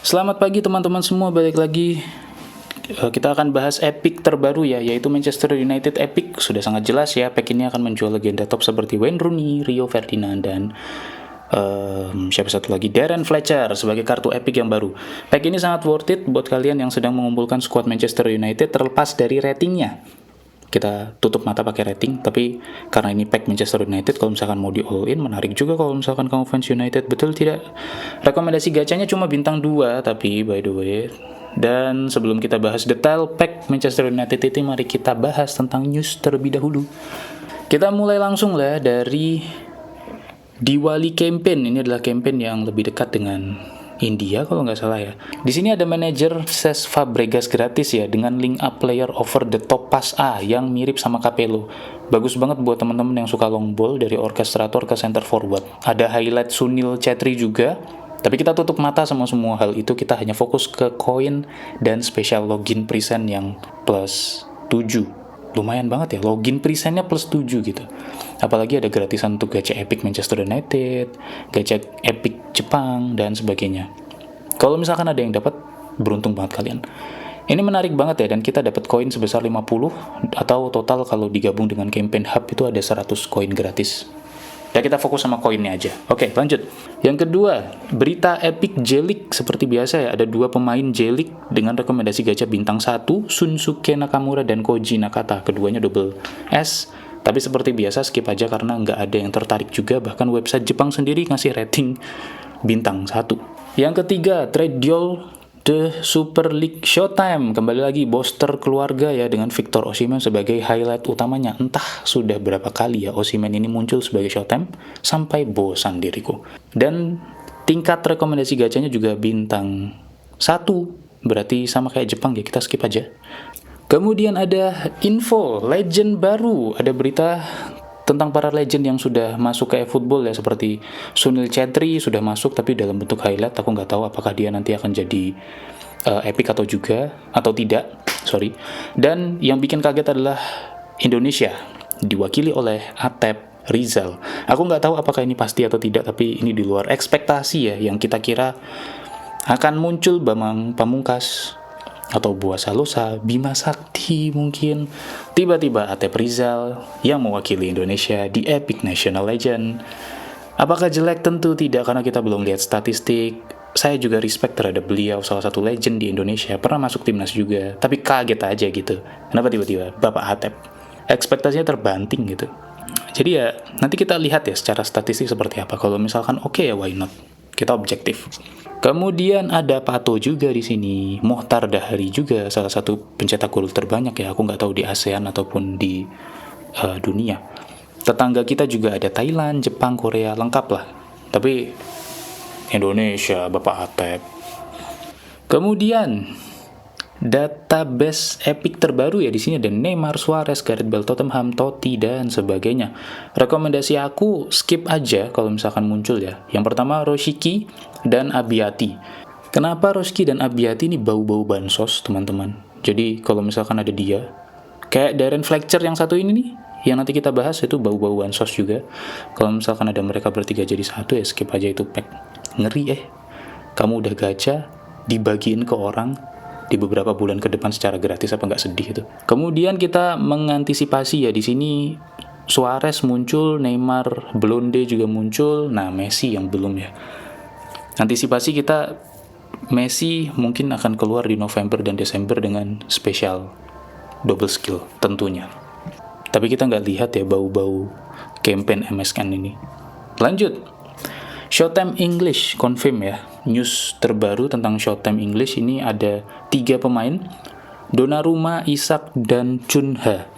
Selamat pagi teman-teman semua, balik lagi. Kita akan bahas epic terbaru ya, yaitu Manchester United Epic. Sudah sangat jelas ya, pack ini akan menjual legenda top seperti Wayne Rooney, Rio Ferdinand, dan siapa satu lagi, Darren Fletcher sebagai kartu epic yang baru. Pack ini sangat worth it buat kalian yang sedang mengumpulkan squad Manchester United terlepas dari ratingnya. Kita tutup mata pakai rating, tapi karena ini pack Manchester United, kalau misalkan mau di all in, menarik juga kalau misalkan kamu fans United, betul tidak? Rekomendasi gacanya cuma bintang 2, tapi by the way. Dan sebelum kita bahas detail pack Manchester United itu, mari kita bahas tentang news terlebih dahulu. Kita mulai langsung lah dari Diwali campaign. Ini adalah campaign yang lebih dekat dengan India kalau nggak salah ya. Di sini ada manajer Cesc Fabregas gratis ya, dengan link up player over the top pass A yang mirip sama Capello. Bagus banget buat teman-teman yang suka long ball dari orkestrator ke center forward. Ada highlight Sunil Chhetri juga. Tapi kita tutup mata sama semua hal itu, kita hanya fokus ke koin dan special login present yang plus 7. Lumayan banget ya, login presentnya plus 7 gitu. Apalagi ada gratisan untuk gacha epic Manchester United, gacha epic Jepang, dan sebagainya. Kalau misalkan ada yang dapat, beruntung banget kalian. Ini menarik banget ya, dan kita dapat koin sebesar 50, atau total kalau digabung dengan campaign hub itu ada 100 koin gratis. Ya, kita fokus sama koinnya aja. Oke, lanjut. Yang kedua, berita Epic J-League. Seperti biasa ya, ada 2 pemain J-League dengan rekomendasi gacha bintang 1, Shunsuke Nakamura dan Koji Nakata. Keduanya double S. Tapi seperti biasa, skip aja karena nggak ada yang tertarik juga. Bahkan website Jepang sendiri ngasih rating bintang 1. Yang ketiga, Trendyol The Super League Showtime. Kembali lagi booster keluarga ya, dengan Victor Osimhen sebagai highlight utamanya. Entah sudah berapa kali ya Osimhen ini muncul sebagai Showtime, sampai bosan diriku. Dan tingkat rekomendasi gacanya juga bintang 1. Berarti sama kayak Jepang ya, kita skip aja. Kemudian ada info legend baru. Ada berita tentang para legend yang sudah masuk ke eFootball ya, seperti Sunil Chhetri sudah masuk tapi dalam bentuk highlight. Aku nggak tahu apakah dia nanti akan jadi epic atau tidak. Dan yang bikin kaget adalah Indonesia diwakili oleh Atep Rizal. Aku nggak tahu apakah ini pasti atau tidak, tapi ini di luar ekspektasi ya. Yang kita kira akan muncul Bambang Pamungkas atau Bua Salosa, Bima Sakti mungkin. Tiba-tiba Atep Rizal yang mewakili Indonesia di Epic National Legend. Apakah jelek? Tentu tidak, karena kita belum lihat statistik. Saya juga respect terhadap beliau, salah satu legend di Indonesia, pernah masuk timnas juga. Tapi kaget aja gitu, kenapa tiba-tiba Bapak Atep? Ekspektasinya terbanting gitu. Jadi ya, nanti kita lihat ya secara statistik seperti apa. Kalau misalkan oke ya, why not? Kita objektif. Kemudian ada Pato juga di sini, Mohtar Dahari juga salah satu pencetak gol terbanyak ya. Aku nggak tahu di ASEAN ataupun di dunia. Tetangga kita juga ada Thailand, Jepang, Korea, lengkap lah. Tapi Indonesia, Bapak Atep. Kemudian database epic terbaru ya, di sini ada Neymar, Suarez, Gareth Bale, Tottenham, Totti, dan sebagainya. Rekomendasi aku skip aja kalau misalkan muncul ya. Yang pertama Roshiki dan Abiati. Kenapa Roshiki dan Abiati ini bau-bau bansos, teman-teman? Jadi kalau misalkan ada dia, kayak Darren Fletcher yang satu ini nih, yang nanti kita bahas, itu bau-bau bansos juga. Kalau misalkan ada mereka bertiga jadi satu ya, skip aja itu pack. Ngeri kamu udah gacha, dibagiin ke orang di beberapa bulan ke depan secara gratis, apa nggak sedih itu? Kemudian kita mengantisipasi ya, di sini Suarez muncul, Neymar, Blonde juga muncul, nah Messi yang belum ya. Antisipasi kita, Messi mungkin akan keluar di November dan Desember dengan spesial double skill tentunya. Tapi kita nggak lihat ya bau-bau campaign MSN ini. Lanjut, Showtime English confirm ya. News terbaru tentang Showtime English ini ada 3 pemain, Donnarumma, Isak, dan Cunha.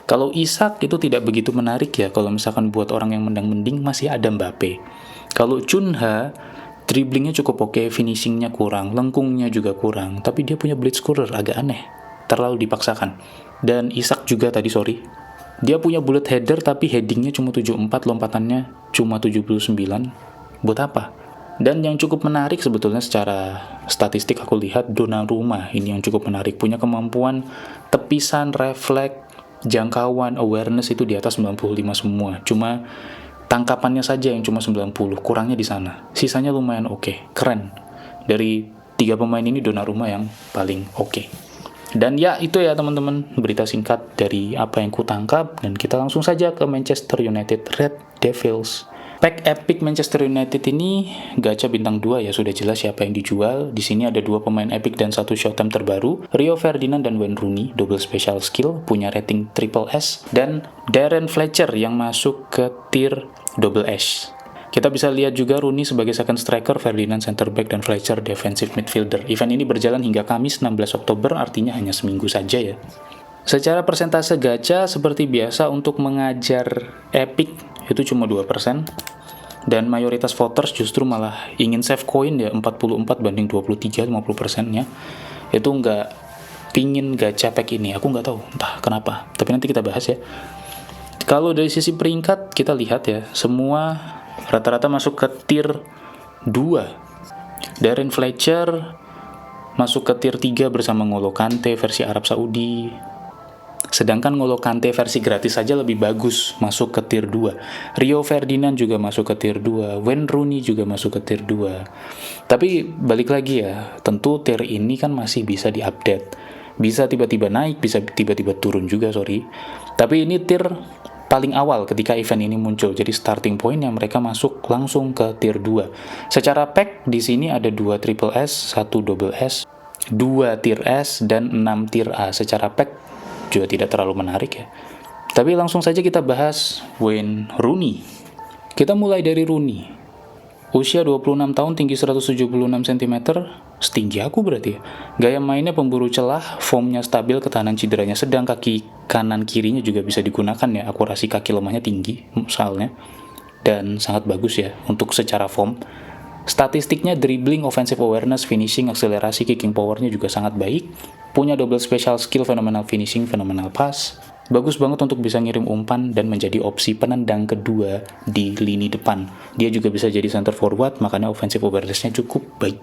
Kalau Isak itu tidak begitu menarik ya, kalau misalkan buat orang yang mending masih ada Mbappe. Kalau Cunha, dribblingnya cukup oke, finishingnya kurang, lengkungnya juga kurang, tapi dia punya blitz scorer, agak aneh, terlalu dipaksakan. Dan Isak juga tadi, dia punya bullet header tapi headingnya cuma 74, lompatannya cuma 79. Buat apa? Dan yang cukup menarik sebetulnya secara statistik aku lihat, Donnarumma ini yang cukup menarik, punya kemampuan tepisan, refleks, jangkauan, awareness itu di atas 95 semua. Cuma tangkapannya saja yang cuma 90, kurangnya di sana. Sisanya lumayan oke, keren. Dari tiga pemain ini Donnarumma yang paling oke. Dan ya itu ya teman-teman, berita singkat dari apa yang kutangkap, dan kita langsung saja ke Manchester United Red Devils. Pack Epic Manchester United ini gacha bintang 2 ya, sudah jelas siapa yang dijual. Di sini ada 2 pemain Epic dan 1 Showtime terbaru, Rio Ferdinand dan Wayne Rooney, double special skill, punya rating triple S, dan Darren Fletcher yang masuk ke tier double S. Kita bisa lihat juga Rooney sebagai second striker, Ferdinand center back, dan Fletcher defensive midfielder. Event ini berjalan hingga Kamis 16 Oktober, artinya hanya seminggu saja ya. Secara persentase gacha seperti biasa untuk mengajar Epic itu cuma 2%, dan mayoritas voters justru malah ingin save coin ya, 44 banding 23, 50%-nya itu nggak pingin gacha pack ini. Aku nggak tahu entah kenapa, tapi nanti kita bahas ya. Kalau dari sisi peringkat kita lihat ya, semua rata-rata masuk ke tier 2. Darren Fletcher masuk ke tier 3 bersama N'Golo Kante versi Arab Saudi. Sedangkan N'Golo Kante versi gratis saja lebih bagus, masuk ke tier 2. Rio Ferdinand juga masuk ke tier 2. Wayne Rooney juga masuk ke tier 2. Tapi balik lagi ya, tentu tier ini kan masih bisa diupdate. Bisa tiba-tiba naik, bisa tiba-tiba turun juga, sorry. Tapi ini tier paling awal ketika event ini muncul. Jadi starting point yang mereka masuk langsung ke tier 2. Secara pack di sini ada 2 triple S, 1 double S, 2 tier S, dan 6 tier A. Secara pack juga tidak terlalu menarik ya. Tapi langsung saja kita bahas Wayne Rooney. Kita mulai dari Rooney. Usia 26 tahun, tinggi 176 cm, setinggi aku berarti ya. Gaya mainnya pemburu celah, formnya stabil, ketahanan cederanya sedang, kaki kanan kirinya juga bisa digunakan ya, akurasi kaki lemahnya tinggi soalnya, dan sangat bagus ya untuk secara form. Statistiknya dribbling, offensive awareness, finishing, akselerasi, kicking powernya juga sangat baik. Punya double special skill, fenomenal finishing, fenomenal pass. Bagus banget untuk bisa ngirim umpan dan menjadi opsi penendang kedua di lini depan. Dia juga bisa jadi center forward, makanya offensive awareness-nya cukup baik.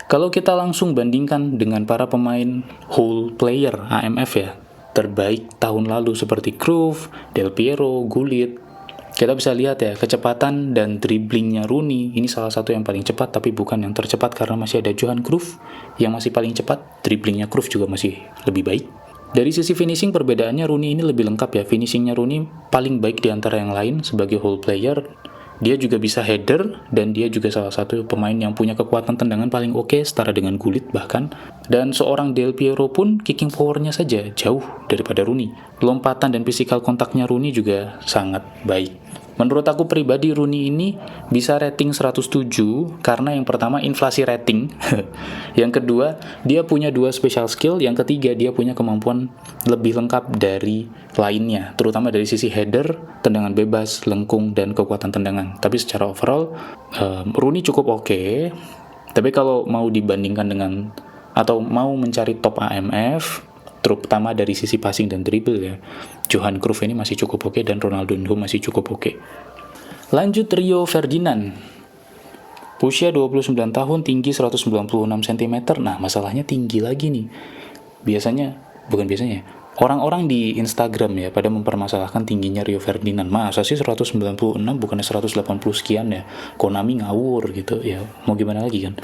Kalau kita langsung bandingkan dengan para pemain whole player AMF ya, terbaik tahun lalu seperti Cruyff, Del Piero, Gullit, kita bisa lihat ya, kecepatan dan dribblingnya Rooney ini salah satu yang paling cepat, tapi bukan yang tercepat karena masih ada Johan Cruyff yang masih paling cepat. Dribblingnya Cruyff juga masih lebih baik. Dari sisi finishing perbedaannya Rooney ini lebih lengkap ya. Finishingnya Rooney paling baik di antara yang lain sebagai whole player. Dia juga bisa header, dan dia juga salah satu pemain yang punya kekuatan tendangan paling oke, setara dengan Gullit bahkan. Dan seorang Del Piero pun kicking powernya saja jauh daripada Rooney. Lompatan dan physical kontaknya Rooney juga sangat baik. Menurut aku pribadi Rooney ini bisa rating 107 karena yang pertama inflasi rating, yang kedua dia punya 2 special skill, yang ketiga dia punya kemampuan lebih lengkap dari lainnya, terutama dari sisi header, tendangan bebas, lengkung, dan kekuatan tendangan. Tapi secara overall Rooney cukup oke. Tapi kalau mau dibandingkan dengan atau mau mencari top AMF, terutama dari sisi passing dan dribble ya, Johan Cruyff ini masih cukup oke, dan Ronaldinho masih cukup oke. Lanjut Rio Ferdinand. Usia 29 tahun, tinggi 196 cm. Nah, masalahnya tinggi lagi nih. Orang-orang di Instagram ya pada mempermasalahkan tingginya Rio Ferdinand. Masa sih 196 bukannya 180 sekian ya? Konami ngawur gitu ya. Mau gimana lagi kan?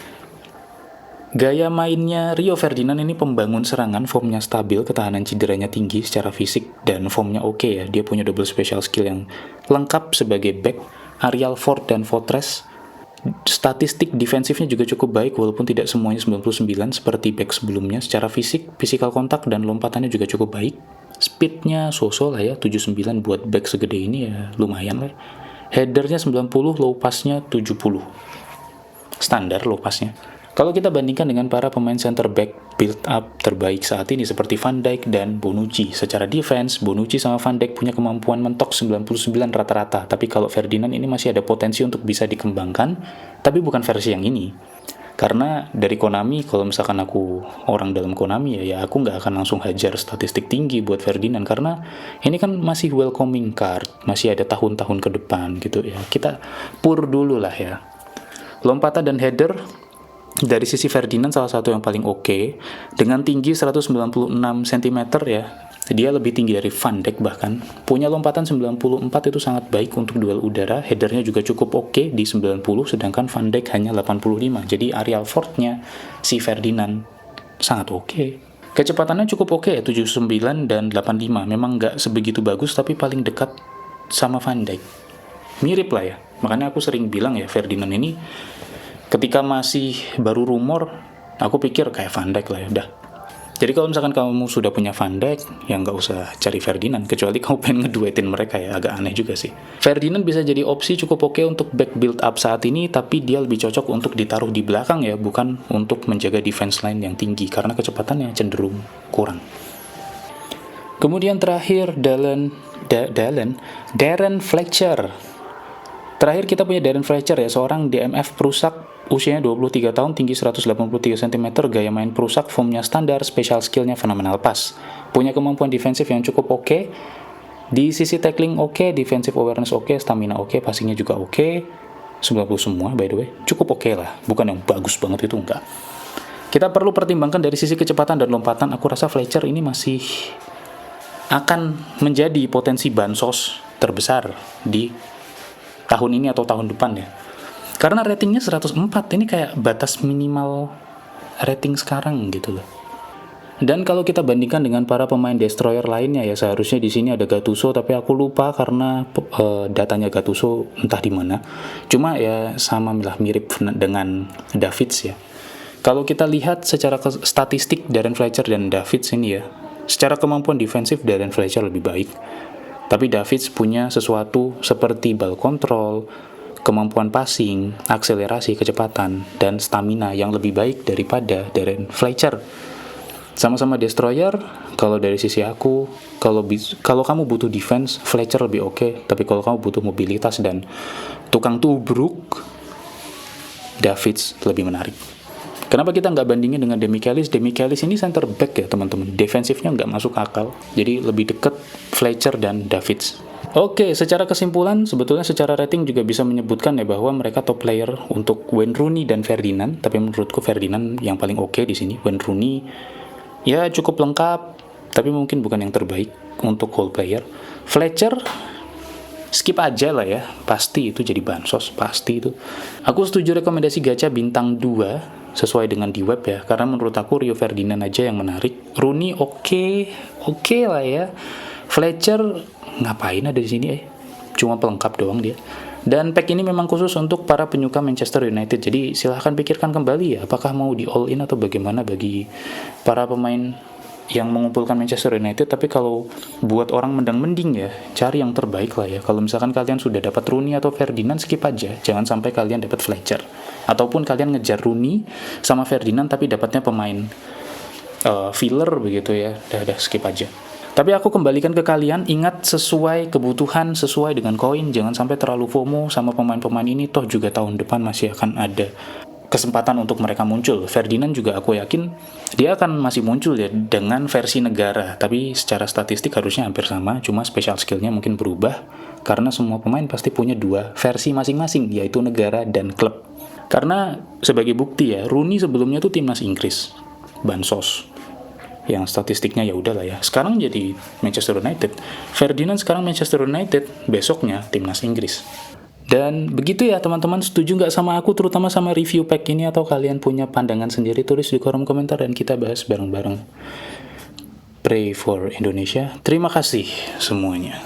Gaya mainnya Rio Ferdinand ini pembangun serangan, formnya stabil, ketahanan cederanya tinggi secara fisik, dan formnya oke ya. Dia punya double special skill yang lengkap sebagai back, aerial forward, dan fortress. Statistik defensifnya juga cukup baik walaupun tidak semuanya 99 seperti back sebelumnya. Secara fisik, physical kontak, dan lompatannya juga cukup baik. Speednya so-so lah ya, 79 buat back segede ini ya lumayan lah. Headernya 90, low passnya 70. Standar low passnya. Kalau kita bandingkan dengan para pemain center back build up terbaik saat ini seperti Van Dijk dan Bonucci, secara defense Bonucci sama Van Dijk punya kemampuan mentok 99 rata-rata, tapi kalau Ferdinand ini masih ada potensi untuk bisa dikembangkan, tapi bukan versi yang ini. Karena dari Konami, kalau misalkan aku orang dalam Konami ya aku nggak akan langsung hajar statistik tinggi buat Ferdinand, karena ini kan masih welcoming card, masih ada tahun-tahun ke depan gitu ya. Kita pur dulu lah ya. Lompatan dan header dari sisi Ferdinand salah satu yang paling oke, dengan tinggi 196 cm ya. Dia lebih tinggi dari Van Dijk bahkan. Punya lompatan 94 itu sangat baik untuk duel udara. Headernya juga cukup oke di 90, sedangkan Van Dijk hanya 85. Jadi aerial force-nya si Ferdinand sangat oke. Kecepatannya cukup oke ya, 79 dan 85. Memang nggak sebegitu bagus, tapi paling dekat sama Van Dijk. Mirip lah ya. Makanya aku sering bilang ya, Ferdinand ini ketika masih baru rumor, aku pikir kayak Van Dijk lah ya, udah. Jadi kalau misalkan kamu sudah punya Van Dijk, ya nggak usah cari Ferdinand, kecuali kamu pengen ngeduetin mereka ya, agak aneh juga sih. Ferdinand bisa jadi opsi cukup oke untuk back build up saat ini, tapi dia lebih cocok untuk ditaruh di belakang ya, bukan untuk menjaga defense line yang tinggi, karena kecepatannya cenderung kurang. Kemudian terakhir, Darren Fletcher. Terakhir kita punya Darren Fletcher ya, seorang DMF perusak, usianya 23 tahun, tinggi 183 cm, gaya main perusak, formnya standar, special skillnya fenomenal pas. Punya kemampuan defensif yang cukup oke, di sisi tackling oke, defensive awareness oke, stamina oke, passingnya juga oke, 90 semua by the way, cukup oke lah, bukan yang bagus banget itu, enggak. Kita perlu pertimbangkan dari sisi kecepatan dan lompatan, aku rasa Fletcher ini masih akan menjadi potensi bansos terbesar di tahun ini atau tahun depan ya. Karena ratingnya 104, ini kayak batas minimal rating sekarang gitu loh. Dan kalau kita bandingkan dengan para pemain destroyer lainnya ya, seharusnya di sini ada Gattuso, tapi aku lupa karena datanya Gattuso entah di mana. Cuma ya sama lah, mirip dengan Davids ya. Kalau kita lihat secara statistik Darren Fletcher dan Davids ini ya, secara kemampuan defensif Darren Fletcher lebih baik. Tapi Davids punya sesuatu seperti ball control, kemampuan passing, akselerasi, kecepatan, dan stamina yang lebih baik daripada Darren Fletcher. Sama-sama destroyer, kalau dari sisi aku, kalau kamu butuh defense, Fletcher lebih oke, tapi kalau kamu butuh mobilitas dan tukang tubruk, Davids lebih menarik. Kenapa kita nggak bandingin dengan Demichelis? Demichelis ini center back ya teman-teman, defensifnya nggak masuk akal, jadi lebih deket Fletcher dan Davids. Oke, secara kesimpulan, sebetulnya secara rating juga bisa menyebutkan ya bahwa mereka top player untuk Wayne Rooney dan Ferdinand, tapi menurutku Ferdinand yang paling oke di sini. Wayne Rooney ya cukup lengkap, tapi mungkin bukan yang terbaik untuk whole player. Fletcher skip aja lah ya, pasti itu jadi bansos, pasti itu. Aku setuju rekomendasi gacha bintang 2 sesuai dengan di web ya, karena menurut aku Rio Ferdinand aja yang menarik. Rooney oke lah ya. Fletcher ngapain ada di sini cuma pelengkap doang dia. Dan pack ini memang khusus untuk para penyuka Manchester United, jadi silahkan pikirkan kembali ya, apakah mau di all in atau bagaimana bagi para pemain yang mengumpulkan Manchester United. Tapi kalau buat orang mending ya, cari yang terbaik lah ya. Kalau misalkan kalian sudah dapat Rooney atau Ferdinand, skip aja, jangan sampai kalian dapat Fletcher. Ataupun kalian ngejar Rooney sama Ferdinand tapi dapatnya pemain filler begitu ya, udah skip aja. Tapi aku kembalikan ke kalian, ingat sesuai kebutuhan, sesuai dengan koin, jangan sampai terlalu FOMO sama pemain-pemain ini, toh juga tahun depan masih akan ada kesempatan untuk mereka muncul. Ferdinand juga aku yakin dia akan masih muncul ya dengan versi negara, tapi secara statistik harusnya hampir sama, cuma special skillnya mungkin berubah karena semua pemain pasti punya 2 versi masing-masing, yaitu negara dan klub. Karena sebagai bukti ya, Rooney sebelumnya tuh timnas Inggris, bansos, yang statistiknya ya udahlah ya. Sekarang jadi Manchester United. Ferdinand sekarang Manchester United, besoknya timnas Inggris. Dan begitu ya teman-teman, setuju nggak sama aku terutama sama review pack ini, atau kalian punya pandangan sendiri? Tulis di kolom komentar dan kita bahas bareng-bareng. Pray for Indonesia. Terima kasih semuanya.